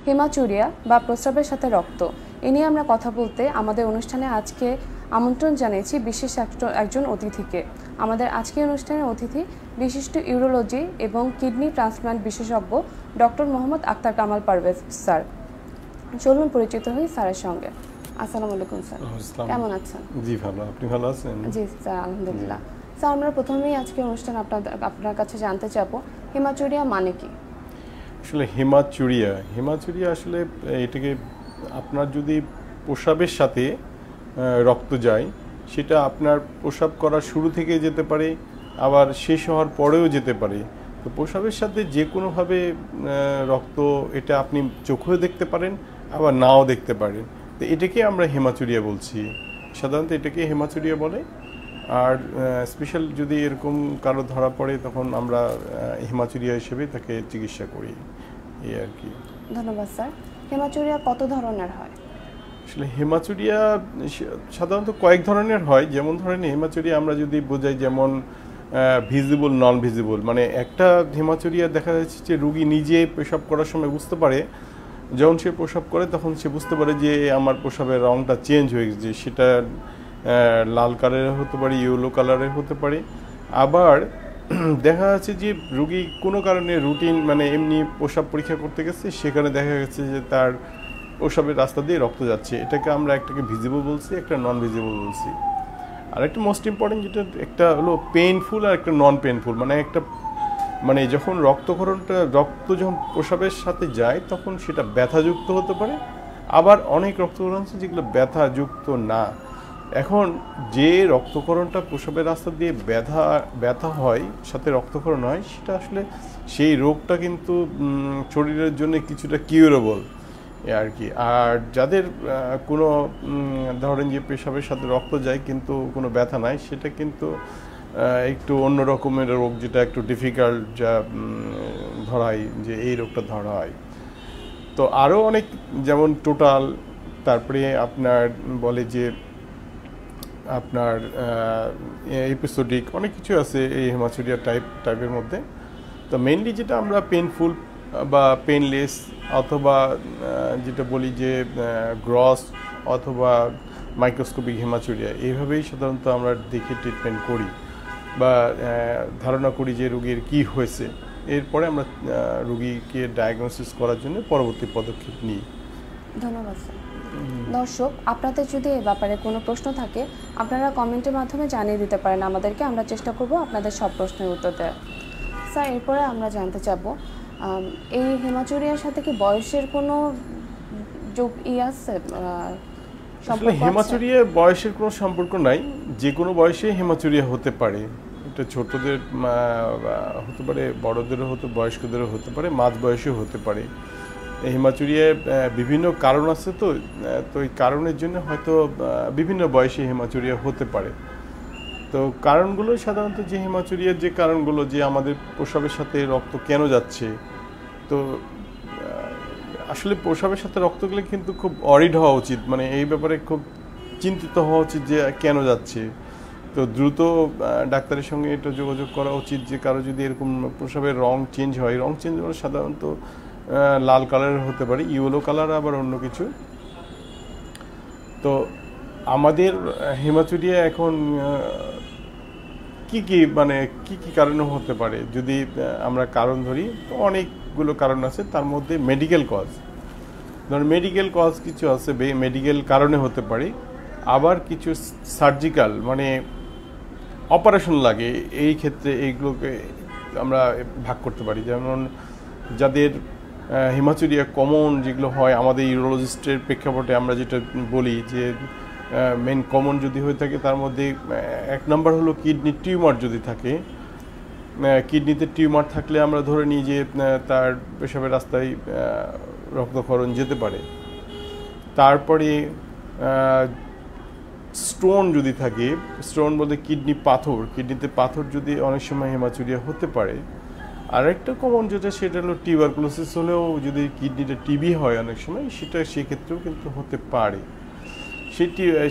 Hematuria বা প্রস্রাবের সাথে রক্ত এ নিয়ে আমরা কথা বলতে আমাদের অনুষ্ঠানে আজকে আমন্ত্রণ জানিয়েছি বিশেষ একজন অতিথিকে। আমাদের আজকের অনুষ্ঠানের অতিথি বিশিষ্ট ইউরোলজি এবং কিডনি ট্রান্সপ্লান্ট বিশেষজ্ঞ ডক্টর মোহাম্মদ আক্তার কামাল পারভেজ স্যার। চলুন পরিচিত হই স্যারের সঙ্গে। আসসালামু আলাইকুম স্যার, কেমন আছেন? জি ভালো, আপনি ভালো আছেন? জি স্যার, আলহামদুলিল্লাহ। স্যার, আমরা প্রথমেই আজকের অনুষ্ঠান আপনার কাছে জানতে চাবো হেমাচুরিয়া মানে কি? আসলে হেমাচুরিয়া আসলে এটাকে আপনার যদি প্রস্রাবের সাথে রক্ত যায়, সেটা আপনার প্রস্রাব করার শুরু থেকে যেতে পারে, আবার শেষ হওয়ার পরেও যেতে পারে। তো প্রস্রাবের সাথে যে কোনোভাবে রক্ত, এটা আপনি চোখেও দেখতে পারেন আবার নাও দেখতে পারেন। তো এটাকে আমরা হেমাচুরিয়া বলছি, সাধারণত এটাকে হেমাচুরিয়া বলে। আর স্পেশাল যদি এরকম কারো ধরা পড়ে তখন আমরা হেমাচুরিয়া হিসেবে তাকে চিকিৎসা করি, এই আর কি। ধন্যবাদ স্যার। হেমাচুরিয়া কত ধরনের হয়? আসলে হেমাচুরিয়া সাধারণত কয়েক ধরনের হয়। যেমন ধরেন হেমাচুরিয়া আমরা যদি বোঝাই, যেমন ভিজিবল, নন ভিজিবল। মানে একটা হেমাচুরিয়া দেখা যাচ্ছে যে রুগী নিজে পেশাব করার সময় বুঝতে পারে, যখন সে প্রস্রাব করে তখন সে বুঝতে পারে যে আমার প্রস্রাবের রঙটা চেঞ্জ হয়ে গেছে। সেটা লাল কালারের হতে পারে, ইয়েলো কালারের হতে পারে। আবার দেখা যাচ্ছে যে রুগী কোনো কারণে রুটিন, মানে এমনি প্রস্রাব পরীক্ষা করতে গেছে, সেখানে দেখা গেছে যে তার প্রস্রাবের রাস্তা দিয়ে রক্ত যাচ্ছে। এটাকে আমরা একটাকে ভিজিবল বলছি, একটা নন ভিজিবল বলছি। আর একটা মোস্ট ইম্পর্টেন্ট যেটা, একটা হলো পেইনফুল আর একটা নন পেইনফুল। মানে যখন রক্ত যখন প্রস্রাবের সাথে যায় তখন সেটা ব্যথাযুক্ত হতে পারে। আবার অনেক রক্তক্ষরণ আছে যেগুলো ব্যথাযুক্ত না। এখন যে রক্তক্ষরণটা প্রস্রাবের রাস্তা দিয়ে ব্যথা হয়, সাথে রক্তক্ষরণ হয়, সেটা আসলে সেই রোগটা কিন্তু শরীরের জন্য কিছুটা কিউরেবল আর কি। আর যাদের কোনো ধরেন যে পেশাবের সাথে রক্ত যায় কিন্তু কোনো ব্যথা নাই, সেটা কিন্তু একটু অন্য রকমের রোগ, যেটা একটু ডিফিকাল্ট, যা ধরায় যে এই রোগটা ধরা হয়। তো আরও অনেক, যেমন টোটাল, তারপরে আপনার বলে যে আপনার এপিসোডিক, অনেক কিছু আছে এই হেমাচুরিয়া টাইপের মধ্যে। তো মেইনলি যেটা আমরা পেইনফুল বা পেইনলেস, অথবা যেটা বলি যে গ্রস অথবা মাইক্রোস্কোপিক হেমাচুরিয়া, এইভাবেই সাধারণত আমরা দেখে ট্রিটমেন্ট করি বা ধারণা করি যে রোগীর কী হয়েছে। এরপরে আমরা রোগীকে ডায়াগনোসিস করার জন্য পরবর্তী পদক্ষেপ নিই। ধন্যবাদ স্যার। দর্শক, আপনাদের যদি এ ব্যাপারে কোনো প্রশ্ন থাকে আপনারা কমেন্টের মাধ্যমে জানিয়ে দিতে পারেন আমাদেরকে। আমরা চেষ্টা করব আপনাদের সব প্রশ্নের উত্তর দেওয়ার। স্যার, এরপরে আমরা জানতে চাব এই হেমাচুরিয়ার সাথে কি বয়সের কোনো যোগ আছে? হেমাচুরিয়া বয়সের কোনো সম্পর্ক নাই, যে কোনো বয়সে হেমাচুরিয়া হতে পারে। এটা ছোটদের হতে পারে, বড়দেরও বয়স্কদেরও হতে পারে, মাঝ বয়সেও হতে পারে। হেমাচুরিয়ায় বিভিন্ন কারণ আছে, তো এই কারণের জন্য হয়তো বিভিন্ন বয়সে হেমাচুরিয়া হতে পারে। তো কারণগুলো সাধারণত যে হেমাচুরিয়ার যে কারণগুলো, যে আমাদের প্রস্রাবের সাথে রক্ত কেন যাচ্ছে, তো আসলে প্রস্রাবের সাথে রক্ত গেলে কিন্তু খুব অরিড হওয়া উচিত, মানে এই ব্যাপারে খুব চিন্তিত হওয়া উচিত যে কেন যাচ্ছে। তো দ্রুত ডাক্তারের সঙ্গে এটা যোগাযোগ করা উচিত যে কারো যদি এরকম প্রস্রাবের রং চেঞ্জ হয়, রং চেঞ্জ হলে সাধারণত লাল কালারের হতে পারে, ইয়েলো কালার আবার অন্য কিছু। তো আমাদের হেমাচুরিয়া এখন কি কি কারণে হতে পারে, যদি আমরা কারণ ধরি তো অনেকগুলো কারণ আছে। তার মধ্যে মেডিকেল কজ, ধরুন মেডিকেল কজ কিছু আছে, মেডিকেল কারণে হতে পারে। আবার কিছু সার্জিক্যাল, মানে অপারেশন লাগে, এই ক্ষেত্রে এইগুলোকে আমরা ভাগ করতে পারি। যেমন যাদের হেমাচুরিয়া কমন যেগুলো হয় আমাদের ইউরোলজিস্টের প্রেক্ষাপটে, আমরা যেটা বলি যে মেন কমন যদি হয়ে থাকে, তার মধ্যে এক নম্বর হলো কিডনি টিউমার যদি থাকে। কিডনিতে টিউমার থাকলে আমরা ধরে নিই যে তার পেশাবের রাস্তায় রক্তক্ষরণ যেতে পারে। তারপরে স্টোন যদি থাকে, স্টোন বলতে কিডনিতে পাথর যদি অনেক সময় হেমাচুরিয়া হতে পারে। আর একটা কমন যেটা, সেটা হলো টিউবারকুলোসিস হলেও যদি কিডনিতে টিবি হয় অনেক সময়, সেক্ষেত্রেও কিন্তু হতে পারে।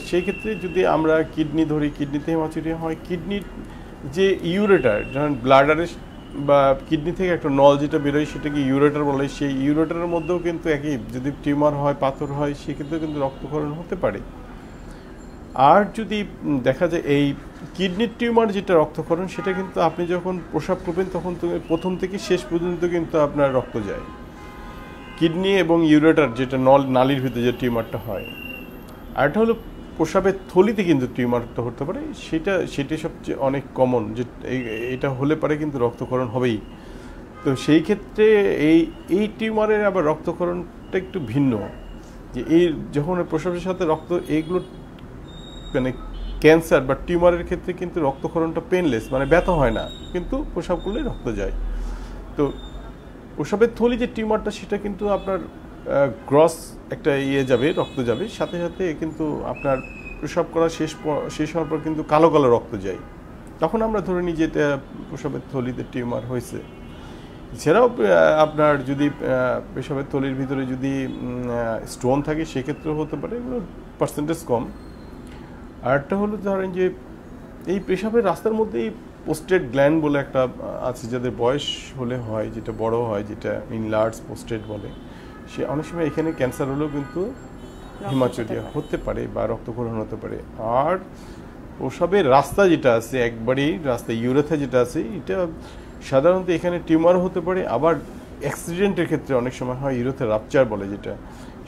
সেই ক্ষেত্রে যদি আমরা কিডনি ধরি, কিডনিতে হেমাচুরিয়া হয়, কিডনির যে ইউরেটার, যেমন ব্লাডারের বা কিডনি থেকে একটা নল যেটা বেরোয় সেটাকে ইউরেটার বলে, সেই ইউরেটারের মধ্যেও কিন্তু একই, যদি টিউমার হয়, পাথর হয়, সেক্ষেত্রেও কিন্তু রক্তক্ষরণ হতে পারে। আর যদি দেখা যায় এই কিডনির টিউমার যেটা রক্তক্ষরণ, সেটা কিন্তু আপনি যখন প্রস্রাব করবেন তখন প্রথম থেকে শেষ পর্যন্ত কিন্তু আপনার রক্ত যায়। কিডনি এবং ইউরেটার যেটা নালীর ভিতরে যে টিউমারটা হয়, আরেকটা হলো প্রস্রাবের থলিতে কিন্তু টিউমারটা হতে পারে, সেটা সবচেয়ে অনেক কমন, যে এটা হলে পারে কিন্তু রক্তক্ষরণ হবেই। তো সেই ক্ষেত্রে এই টিউমারের আবার রক্তক্ষরণটা একটু ভিন্ন, যে এই যখন প্রস্রাবের সাথে রক্ত, এইগুলো মানে ক্যান্সার বা টিউমারের ক্ষেত্রে কিন্তু রক্তক্ষরণটা পেনলেস, মানে ব্যথা হয় না, কিন্তু প্রস্রাব করলে রক্ত যায়। তো প্রস্রাবের থলি যে টিউমারটা, সেটা কিন্তু আপনার গ্রস একটা যাবে, রক্ত যাবে, সাথে সাথে কিন্তু আপনার প্রস্রাব করা শেষ হওয়ার পর কিন্তু কালো কালো রক্ত যায়, তখন আমরা ধরে নিই যে এটা প্রস্রাবের থলিতে টিউমার হয়েছে। এছাড়াও আপনার যদি পেশাবের থলির ভিতরে যদি স্টোন থাকে, সেক্ষেত্রেও হতে পারে, এগুলো পার্সেন্টেজ কম। আরেকটা হলো ধরেন যে এই পেশাবের রাস্তার মধ্যে এই পোস্টেড গ্ল্যান্ড বলে একটা আছে, যাদের বয়স হলে হয়, যেটা বড় হয়, যেটা ইনলার্জ পোস্টেড বলে, সে অনেক সময় এখানে ক্যান্সার হলেও কিন্তু হিমাচুরিয়া হতে পারে বা রক্তক্ষরণ হতে পারে। আর প্রস্রাবের রাস্তা যেটা আছে, একবারই রাস্তা ইউরেথা যেটা আছে, এটা সাধারণত এখানে টিউমার হতে পারে, আবার অ্যাক্সিডেন্টের ক্ষেত্রে অনেক সময় হয় ইউরেথা রাপচার বলে যেটা,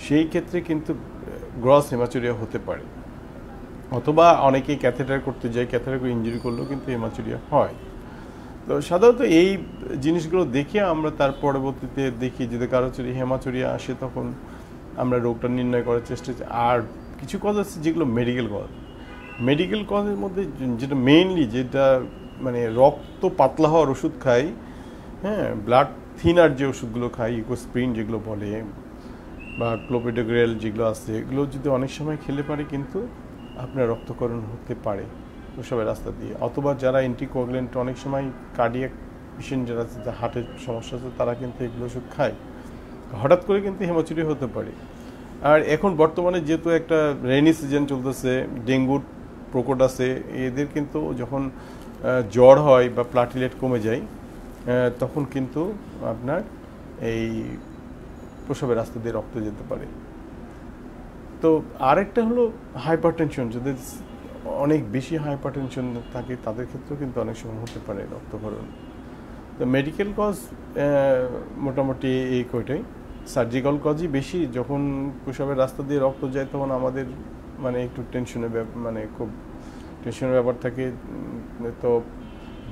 সেই ক্ষেত্রে কিন্তু গ্রস হিমাচুরিয়া হতে পারে। অথবা অনেকেই ক্যাথেটার করতে যায়, ক্যাথেটার করে ইনজুরি করলেও কিন্তু হেমাচুরিয়া হয়। তো সাধারণত এই জিনিসগুলো দেখে আমরা তার পরবর্তীতে দেখি যদি কারো হেমাচুরিয়া আসে, তখন আমরা রোগটা নির্ণয় করার চেষ্টা করি। আর কিছু কজ আছে যেগুলো মেডিকেল কজের মধ্যে যেটা মেইনলি, যেটা মানে রক্ত পাতলা হওয়ার ওষুধ খাই, হ্যাঁ, ব্লাড থিনার যে ওষুধগুলো খাই, ইকোস্প্রিন যেগুলো বলে, বা ক্লোপিডোগ্রেল যেগুলো আছে, এগুলো যদি অনেক সময় খেলে পারে কিন্তু আপনার রক্তক্ষরণ হতে পারে প্রস্রাবের রাস্তা দিয়ে। অথবা যারা অ্যান্টিকোয়াগুলেন্ট, অনেক সময় কার্ডিয়াক পেশেন্ট যারা আছে, হার্টের সমস্যা আছে, তারা কিন্তু এগুলো ওষুধ খায়, হঠাৎ করে কিন্তু হেমাচুরি হতে পারে। আর এখন বর্তমানে যেহেতু একটা রেইনি সিজন চলতেছে, ডেঙ্গুর প্রকোপ আছে, এদের কিন্তু যখন জ্বর হয় বা প্লাটিলেট কমে যায়, তখন কিন্তু আপনার এই প্রস্রাবের রাস্তা দিয়ে রক্ত যেতে পারে। তো আরেকটা হলো হাইপারটেনশন, যাদের অনেক বেশি হাইপারটেনশন থাকে, তাদের ক্ষেত্রেও কিন্তু অনেক সময় হতে পারে রক্তক্ষরণ। তো মেডিকেল কজ মোটামুটি এই কয়টাই। সার্জিক্যাল কজই বেশি, যখন প্রস্রাবের রাস্তা দিয়ে রক্ত যায় তখন আমাদের মানে একটু খুব টেনশনের ব্যাপার থাকে। তো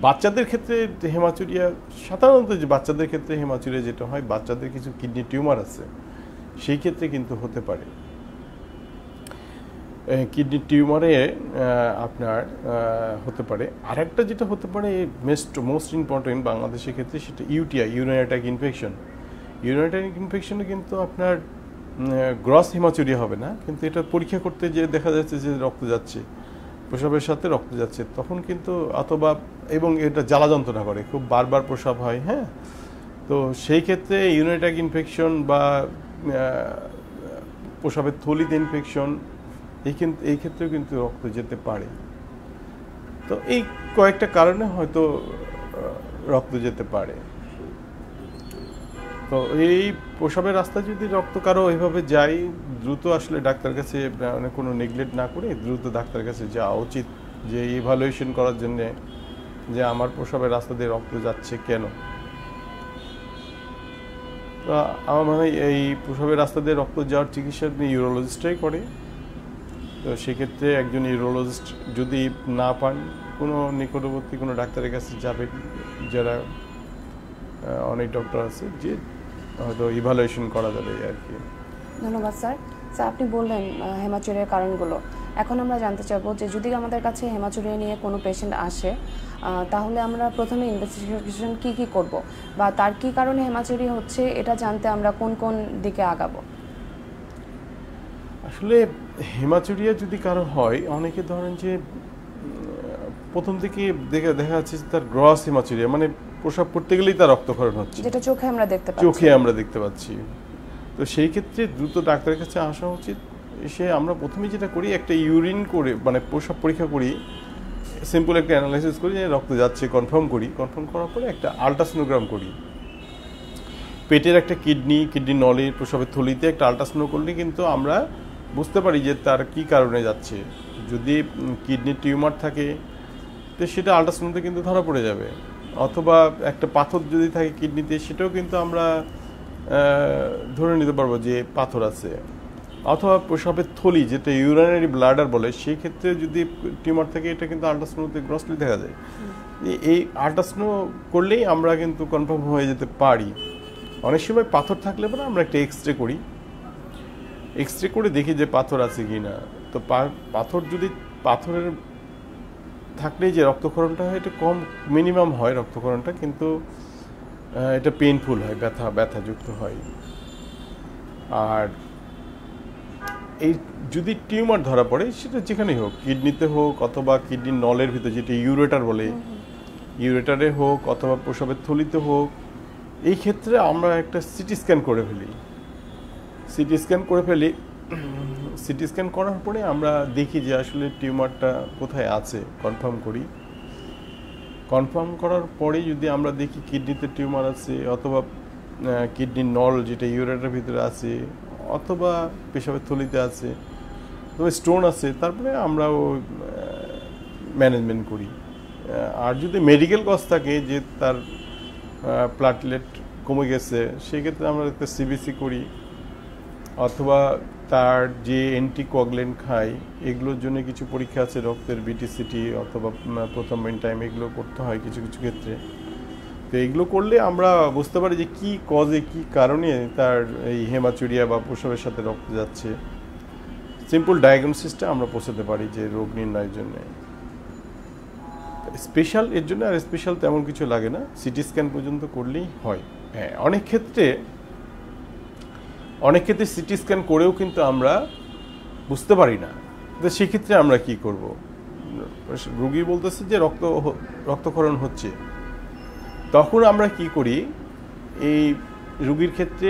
বাচ্চাদের ক্ষেত্রে হেমাচুরিয়া, সাধারণত যে বাচ্চাদের ক্ষেত্রে হেমাচুরিয়া যেটা হয়, বাচ্চাদের কিছু কিডনি টিউমার আছে, সেই ক্ষেত্রে কিন্তু হতে পারে। কিডনি টিউমারে আপনার হতে পারে। আরেকটা যেটা হতে পারে মোস্ট ইম্পর্টেন্ট বাংলাদেশের ক্ষেত্রে, সেটা UTI, urinary tract infection. Urinary tract ইনফেকশনে কিন্তু আপনার গ্রস হিমাচুরিয়া হবে না, কিন্তু এটা পরীক্ষা করতে যে দেখা যাচ্ছে যে রক্ত যাচ্ছে, প্রস্রাবের সাথে রক্ত যাচ্ছে, তখন কিন্তু অথবা এবং এটা জ্বালা যন্ত্রণা করে, খুব বারবার প্রস্রাব হয়, হ্যাঁ, তো সেই ক্ষেত্রে ইউরিনারি ট্র্যাক্ট ইনফেকশন বা প্রস্রাবের থলিতে ইনফেকশন, এই ক্ষেত্রেও কিন্তু রক্ত যেতে পারে। তো এই কয়েকটা কারণে হয়তো রক্ত যেতে পারে। তো এই প্রস্রাবের রাস্তা যদি রক্ত কারো এভাবে যায়, দ্রুত আসলে ডাক্তার কাছে, মানে কোনো নেগলেক্ট না করে দ্রুত ডাক্তার কাছে যাওয়া উচিত, যে ইভ্যালুয়েশন করার জন্য যে আমার প্রস্রাবের রাস্তা দিয়ে রক্ত যাচ্ছে কেন। তো আমার মনে হয় এই প্রস্রাবের রাস্তা দিয়ে রক্ত যাওয়ার চিকিৎসা ইউরোলজিস্টরাই করে। তো সেক্ষেত্রে একজন ইউরোলজিস্ট যদি না পান, কোনো নিকটবর্তী কোনো ডাক্তারের কাছে যাবেন, যারা অনেক ডক্টর আছে, যে হয়তো ইভ্যালুয়েশন করা যাবে আর কি। ধন্যবাদ স্যার। আপনি বললেন হেমাচুরিয়ার কারণগুলো। এখন আমরা জানতে চাইবো যে যদি আমাদের কাছে হেমাচুরিয়া নিয়ে কোনো পেশেন্ট আসে, তাহলে আমরা প্রথমে ইনভেস্টিগেশন কি করব, বা তার কি কারণে হেমাচুরিয়া হচ্ছে, এটা জানতে আমরা কোন কোন দিকে আগাবো? আসলে হেমাচুরিয়া যদি কারো হয়, অনেকে ধরেন যে প্রথম থেকে দেখা যাচ্ছে তার গ্রস হেমাচুরিয়া, মানে প্রস্রাব করতে গেলেই তার রক্তক্ষরণ হচ্ছে, যেটা চোখে আমরা দেখতে পাচ্ছি। তো সেই ক্ষেত্রে দ্রুত ডাক্তারের কাছে আসা উচিত। এসে আমরা প্রথমে যেটা করি, একটা ইউরিন করে, মানে প্রস্রাব পরীক্ষা করি, সিম্পল একটা অ্যানালাইসিস করি, যে রক্ত যাচ্ছে কনফার্ম করি, কনফার্ম করার পরে একটা আল্ট্রাসোনোগ্রাম করি। পেটের একটা কিডনি নলের প্রসবের থলিতে একটা আল্ট্রাসোনো করলে কিন্তু আমরা বুঝতে পারি যে তার কি কারণে যাচ্ছে। যদি কিডনির টিউমার থাকে তো সেটা আল্ট্রাসোনোতে কিন্তু ধরা পড়ে যাবে, অথবা একটা পাথর যদি থাকে কিডনিতে সেটাও কিন্তু আমরা ধরে নিতে পারবো যে পাথর আছে, অথবা প্রসবের থলি যেটা ইউরিনারি ব্লাডার বলে, সেই ক্ষেত্রে যদি টিউমার থাকে এটা কিন্তু আল্ট্রাসোনোতে গ্রসলি দেখা যায়। এই আল্ট্রাসোনো করলেই আমরা কিন্তু কনফার্ম হয়ে যেতে পারি। অনেক সময় পাথর থাকলে পরে আমরা একটা এক্সরে করি, এক্সরে করে দেখি যে পাথর আছে কি না। তো পাথর যদি পাথরের থাকলেই যে রক্তক্ষরণটা হয় এটা কম, মিনিমাম হয় রক্তক্ষরণটা, কিন্তু এটা পেইনফুল হয়, ব্যথাযুক্ত হয়। আর এই যদি টিউমার ধরা পড়ে সেটা যেখানেই হোক, কিডনিতে হোক অথবা কিডনির নলের ভিতরে যেটা ইউরেটার বলে, ইউরেটারে হোক অথবা প্রসবের থলিতে হোক, এই ক্ষেত্রে আমরা একটা সিটি স্ক্যান করে ফেলি। সিটি স্ক্যান করার পরে আমরা দেখি যে আসলে টিউমারটা কোথায় আছে, কনফার্ম করি। কনফার্ম করার পরে যদি আমরা দেখি কিডনিতে টিউমার আছে, অথবা কিডনির নল যেটা ইউরেটারের ভিতরে আছে, অথবা পেশাবের থলিতে আছে, তবে স্টোন আছে, তারপরে আমরাও ম্যানেজমেন্ট করি। আর যদি মেডিকেল কজ থাকে যে তার প্লাটলেট কমে গেছে, সেক্ষেত্রে আমরা একটা সিবিসি করি, অথবা তার যে অ্যান্টিকোয়াগুলেন্ট খাই, এগুলোর জন্য কিছু পরীক্ষা আছে, রক্তের বিটিসিটি অথবা প্রথম মেন টাইম, এগুলো করতে হয় কিছু কিছু ক্ষেত্রে। তো এগুলো করলে আমরা বুঝতে পারি যে কি কজে, কি কারণে তার এই হেমাচুরিয়া বা প্রসবের সাথে রক্ত যাচ্ছে। সিম্পল ডায়াগনোসিসটা আমরা পৌঁছাতে পারি যে রোগ নির্ণয়ের জন্য। স্পেশাল এর জন্য আর স্পেশাল তেমন কিছু লাগে না, সিটি স্ক্যান পর্যন্ত করলেই হয়। হ্যাঁ, অনেক ক্ষেত্রে সিটি স্ক্যান করেও কিন্তু আমরা বুঝতে পারি না। তো সেক্ষেত্রে আমরা কি করব? রোগী বলতেছে যে রক্তক্ষরণ হচ্ছে, তখন আমরা কি করি? এই রোগীর ক্ষেত্রে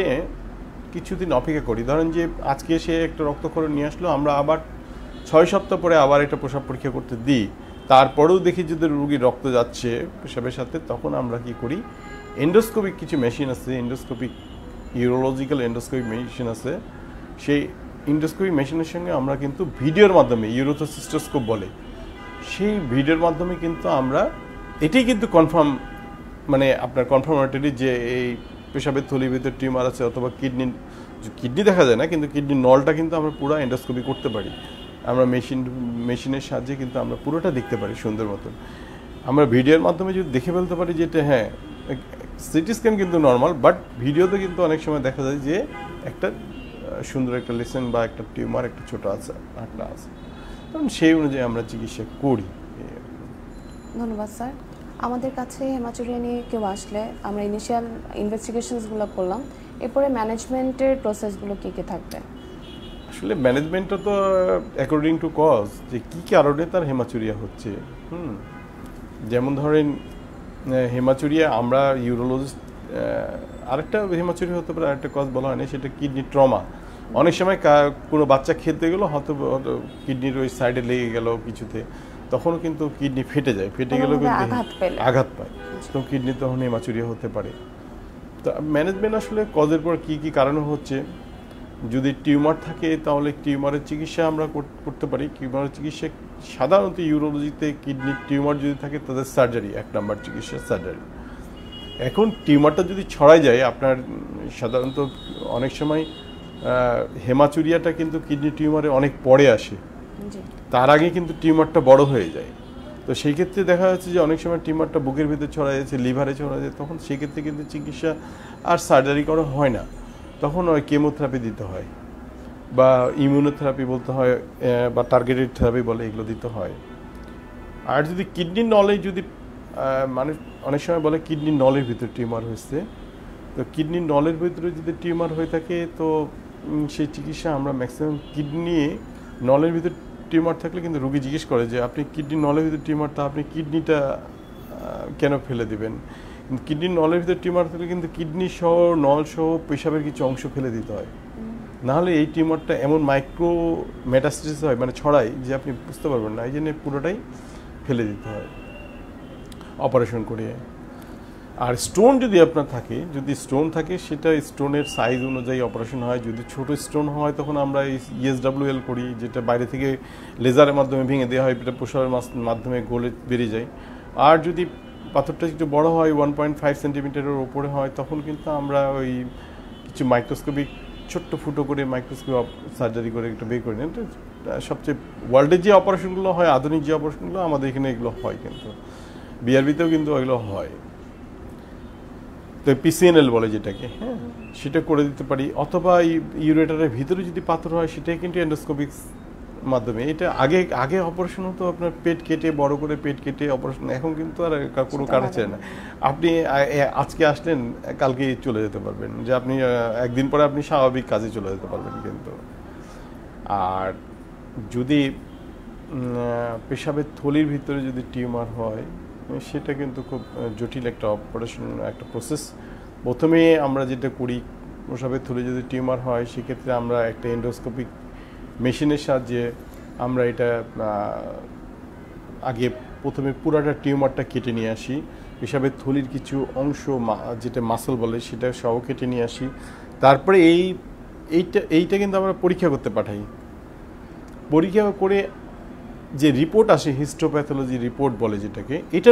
কিছুদিন অপেক্ষা করি। ধরেন যে আজকে সে একটা রক্তক্ষরণ নিয়ে আসলো, আমরা আবার 6 সপ্তাহ পরে আবার একটা প্রসব পরীক্ষা করতে দিই, তারপরেও দেখি যদি রোগীর রক্ত যাচ্ছে প্রসবের সাথে, তখন আমরা কি করি? এন্ডোস্কোপিক কিছু মেশিন আছে, ইউরোলজিক্যাল এন্ডোস্কোপিক মেশিন আছে। সেই এন্ডোস্কোপিক মেশিনের সঙ্গে আমরা কিন্তু ভিডিওর মাধ্যমে, ইউরোথোসিস্টোস্কোপ বলে, সেই ভিডিওর মাধ্যমে কিন্তু আমরা এটাই কিন্তু কনফার্ম, মানে আপনার কনফার্মেটরি যে এই পেশাবের থলির ভিতরে টিউমার আছে, অথবা কিডনি দেখা যায় না, কিন্তু কিডনির নলটা কিন্তু আমরা পুরো এন্ডোস্কোপি করতে পারি। আমরা মেশিনের সাহায্যে কিন্তু আমরা পুরোটা দেখতে পারি সুন্দর মতন। আমরা ভিডিওর মাধ্যমে যদি দেখে ফেলতে পারি যেটা হ্যাঁ, সিটি স্ক্যান কিন্তু নর্মাল, বাট ভিডিওতে কিন্তু অনেক সময় দেখা যায় যে একটা সুন্দর একটা লেসন বা একটা টিউমার একটা ছোট আছে, আটলা আছে, তখন সেই অনুযায়ী আমরা চিকিৎসা করি। ধন্যবাদ স্যার। আমাদের কাছে হেমাচুরিয়া নিয়ে কেউ আসলে আমরা ইনিশিয়াল ইনভেস্টিগেশনসগুলো করলাম, এরপরে ম্যানেজমেন্টের প্রসেসগুলো কী কী থাকবে? আসলে ম্যানেজমেন্টটা তো অ্যাকর্ডিং টু কজ, যে কী কারণে তার হেমাচুরিয়া হচ্ছে। যেমন ধরেন হেমাচুরিয়া, আমরা ইউরোলজিস্ট, আরেকটা হেমাচুরিয়া হতে পারে, আরেকটা কজ বলা হয় না, সেটা কিডনি ট্রমা। অনেক সময় কোনো বাচ্চা খেতে গেলো, হয়তো কিডনির ওই সাইডে লেগে গেল কিছুতে, তখনও কিন্তু কিডনি ফেটে যায়, ফেটে গেলেও কিন্তু আঘাত পায়, তো কিডনি তখন হেমাচুরিয়া হতে পারে। তো ম্যানেজমেন্ট আসলে কজের পর কী কী কারণে হচ্ছে, যদি টিউমার থাকে তাহলে টিউমারের চিকিৎসা আমরা করতে পারি। টিউমারের চিকিৎসা সাধারণত ইউরোলজিতে কিডনির টিউমার যদি থাকে তাদের সার্জারি, 1 নম্বর চিকিৎসা সার্জারি। এখন টিউমারটা যদি ছড়ায় যায়, আপনার সাধারণত অনেক সময় হেমাচুরিয়াটা কিন্তু কিডনি টিউমারে অনেক পরে আসে, তার আগে কিন্তু টিউমারটা বড় হয়ে যায়। তো সেই ক্ষেত্রে দেখা যাচ্ছে যে অনেক সময় টিউমারটা বুকের ভিতরে ছড়া যাচ্ছে, লিভারে ছড়া যায়, তখন সেই ক্ষেত্রে কিন্তু চিকিৎসা আর সার্জারি করা হয় না, তখন ওই কেমোথেরাপি দিতে হয়, বা ইমিউনোথেরাপি বলতে হয়, বা টার্গেটেড থেরাপি বলে, এগুলো দিতে হয়। আর যদি কিডনির নলে যদি মানে অনেক সময় বলে কিডনির নলের ভিতরে টিউমার হয়েছে, তো কিডনির নলের ভিতরে যদি টিউমার হয়ে থাকে, তো সেই চিকিৎসা আমরা ম্যাক্সিমাম কিডনি নলের ভিতরে টিউমার থাকলে কিন্তু রোগী জিজ্ঞেস করে যে আপনি কিডনির নলের ভিতরে টিউমার, তা আপনি কিডনিটা কেন ফেলে দেবেন? কিডনির নলের ভিতরে টিউমার থাকলে কিন্তু কিডনি সহ নল সহ পেশাবের কিছু অংশ ফেলে দিতে হয়, নাহলে এই টিউমারটা এমন মাইক্রো মেটাস্টেসিস হয়, মানে ছড়ায়, যে আপনি বুঝতে পারবেন না। এই জন্য পুরোটাই ফেলে দিতে হয় অপারেশন করে। আর স্টোন যদি আপনার থাকে, যদি স্টোন থাকে সেটা স্টোনের সাইজ অনুযায়ী অপারেশন হয়। যদি ছোট স্টোন হয় তখন আমরা ESWL করি, যেটা বাইরে থেকে লেজারের মাধ্যমে ভেঙে দেওয়া হয়, এটা প্রসারের মাধ্যমে গলে বেরিয়ে যায়। আর যদি পাথরটা একটু বড় হয় 1.5 সেন্টিমিটারের ওপরে হয় তখন কিন্তু আমরা ওই কিছু মাইক্রোস্কোপিক ছোট্ট ফুটো করে মাইক্রোস্কোপ সার্জারি করে একটু বের করে নেন। সবচেয়ে ওয়ার্ল্ডের যে অপারেশনগুলো হয়, আধুনিক যে অপারেশনগুলো, আমাদের এখানে এগুলো হয়, কিন্তু বিআরবিতেও কিন্তু এগুলো হয়। তো PCNL বলে যেটাকে, হ্যাঁ, সেটা করে দিতে পারি। অথবা ইউরেটারের ভিতরে যদি পাথর হয় সেটাই কিন্তু এন্ডোস্কোপিক মাধ্যমে। এটা আগে অপারেশন হতো আপনার পেট কেটে, বড় করে পেট কেটে অপারেশন। এখন কিন্তু আর কোনো কারণ চায় না। আপনি আজকে আসলেন, কালকে চলে যেতে পারবেন, যে আপনি একদিন পরে আপনি স্বাভাবিক কাজে চলে যেতে পারবেন কিন্তু। আর যদি পেশাবের থলির ভিতরে যদি টিউমার হয় সেটা কিন্তু খুব জটিল একটা অপারেশন, একটা প্রসেস। প্রথমে আমরা যেটা করি, পেশাবের থলি যদি টিউমার হয় সেক্ষেত্রে আমরা একটা এন্ডোস্কোপিক মেশিনের সাহায্যে আমরা এটা আগে প্রথমে পুরাটা টিউমারটা কেটে নিয়ে আসি, পেশাবের থলির কিছু অংশ যেটা মাসল বলে সেটা সহ কেটে নিয়ে আসি। তারপরে এইটা কিন্তু আমরা পরীক্ষা করতে পাঠাই। পরীক্ষা করে যে রিপোর্ট আসে, হিস্টোপ্যাথোলজি রিপোর্ট বলে যেটাকে, এটা